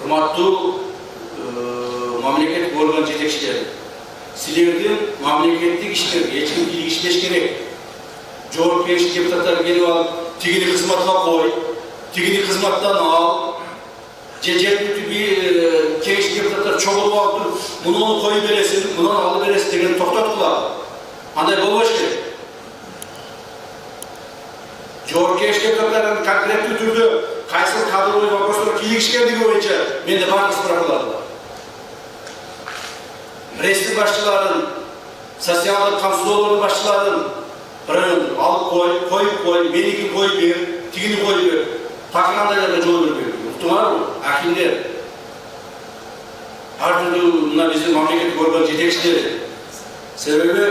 Hurmatlı mamleket organ жетекчилери, силердин мамлекеттик иштерге эч ким киргизбеш керек. Жоопкерчилик депутаттар келип алып, тигини кызматка кой, тигини кызматтан ал. Жергиликтүү кеңеш депутаттар чогулуп алып туруп, муну коюп бересиң, муну алып бересиң деген токтоткула. Андай болбош керек. Жоопкерчилик депутаттардын конкреттүү түрдө кайсы кадровый вопростор киргизгендиги боюнча менде баардык справкалар бар. Ресми башчыларын, социалдык камсыздоолордун башчыларын бирөөнү алып коюп кой, меники коюп бер, тигини коюп бер. Такыргандайларга жол бербейт. Уктуңарбы? Акимдер. Ар түрдүү мына биздин мамлекеттик орган жетекчилери. Себеби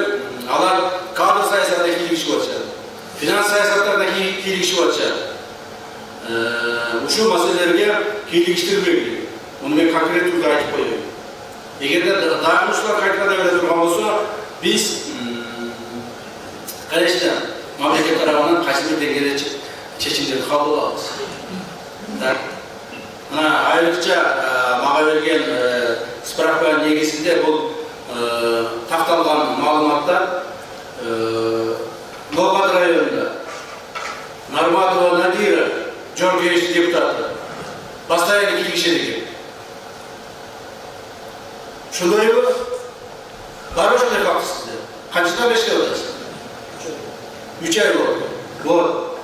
алар кадр саясатына кийлигишип атышат. Финанс саясаттарына кийлигишип атышат. Ушул маселелерге кийлигиштирбей. Муну мен конкрет түрдө айтып коеюн. Эгерде дагы ушулар кайтканда бере турган болсо, биз конечно, мамлекет тарабынан кайсы бир деңгээлде чечимдерди кабыл алабыз. Мына айрыкча мага берген справка негизинде бул такталган маалыматтар Новгород районунда Нарматова Надира, Жоопкерчилик депутаты, постоянно киргизишет экен. Ушундойбу? Бар ушундай факт сизде? Канчадан иштеп атасыз? 3 ай болду. Вот.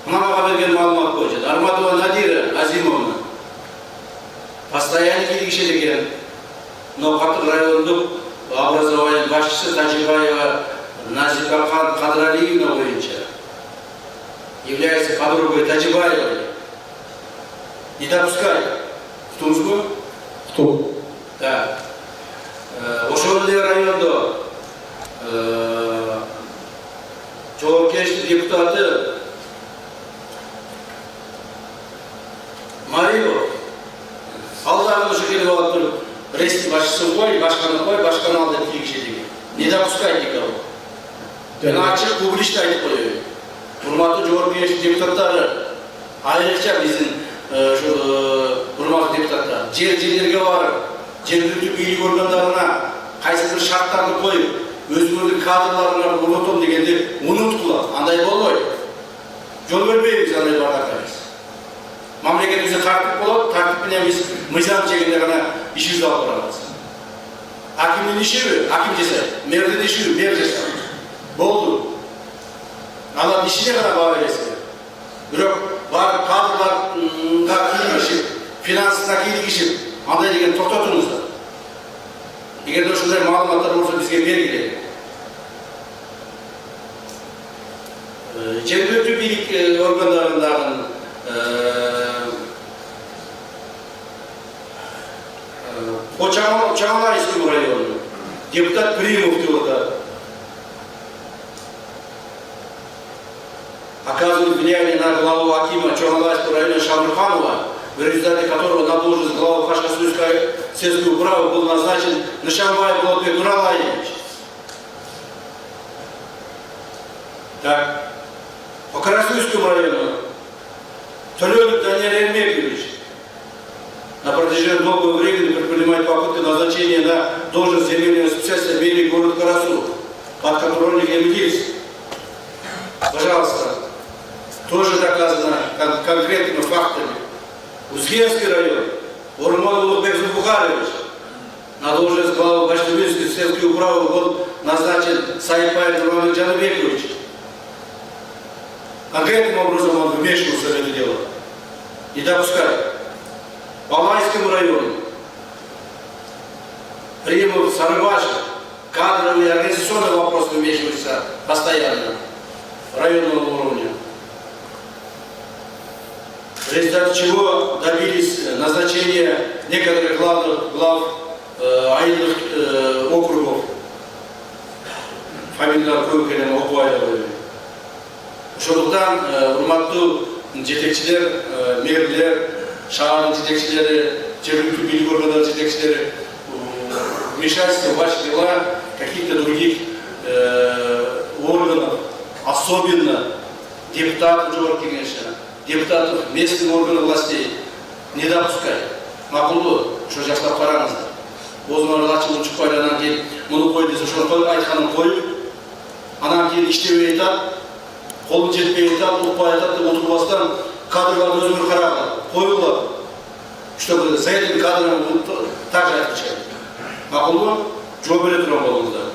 Мына мага берген маалымат боюнча Нарматова Надира Азимовна постоянно киргизишет экен. Новгород райондук образование башчысы Тажибаева Назика Кадралиевна боюнча является подругой Тажибаевой. Не допускай. Ктуңузбу? Кто? Да. Ошол эле райондо жоопкерчилик депутаты Марилов ал дагы ошо келип алып туруп ресми башчысын кой, башканы ал деп киргизишет экен. Не допускать никого. Мен ачык публично айтып коеюн. Урматтуу жоопкерчилик депутаттары, айрыкча биздин урматтуу депутаттар жерлерге барып, жергиликтүү бийлик органдарына кайсы бир шарттарды коюп, өзүңөрдүн кадрларына улутом дегенди унуткула. Андай болбойт. Жол бербейбиз андай бардактарыбыз. Мамлекетибизде тартип болот, тартип менен биз мыйзам чегинде гана ишибизди алып барабыз. Акимдин ишиби, аким жасайт. Мэрдин ишиби, мэр жасайт. Болду. Анан ишине гана баа бересиңер. Бирок барып кадрларга кийлигишип, финансына кийлигишип, андай деген токтотуңуздар. Эгерде ушундай маалыматтар болсо бизге бергиле. Жергиликтүү бийлик органдарындагы Чаңалайский району депутат Примов деп атат. Оказывает влияние на главу Акима Чоңалайского района Шамруханова, в результате которого на должность главы Хашкасуйской сельской управы был назначен Нышанбаев Болотбек Нуралаевич. Так, по Карасуйскому району Толёнов Даниил Эрмекович на протяжении долгого времени предпринимает попытки назначения на должность земельного специалиста в мэрии города Карасу, подконтрольных лиц. Пожалуйста, тоже доказано конкретными фактами. Узгенский район, Урман Улугбек Зульбухарович на должность главы Баштубинской сельской управы был назначен Саипаев Роман Джанубекович. Конкретным образом он вмешивался в это дело. Не допускай. По Малайскому району Примов Сарыбашев кадровые и организационные вопросы вмешиваются постоянно районного уровня. В результате чего добились назначения некоторых глав айылдық округов. Фамилиялар көп екенін оқып айтып. Ошондуктан урматтуу жетекчилер, мэрлер, шаардын жетекчилери, жергиликтүү бийлик органдарынын жетекчилери вмешательство в ваши дела каких-то других органов, особенно депутатов Жоғарғы Кеңеші, депутатов местных органов властей не допускать. Мақұлды, ошо жаштап қараңыздар. Бозмары лачы ұшықпайды, анан кейін мұны қой десе, ошоны айтқанын қойып, анан кейін іштебей айтады, қолын жетпей айтады, ұқпай айтады деп отырбастан кадрларды өзгөр қарағыда, қойылы. Чтобы за этим кадром также отвечать. Мақұлды, жооп бере тұрған болыңыздар.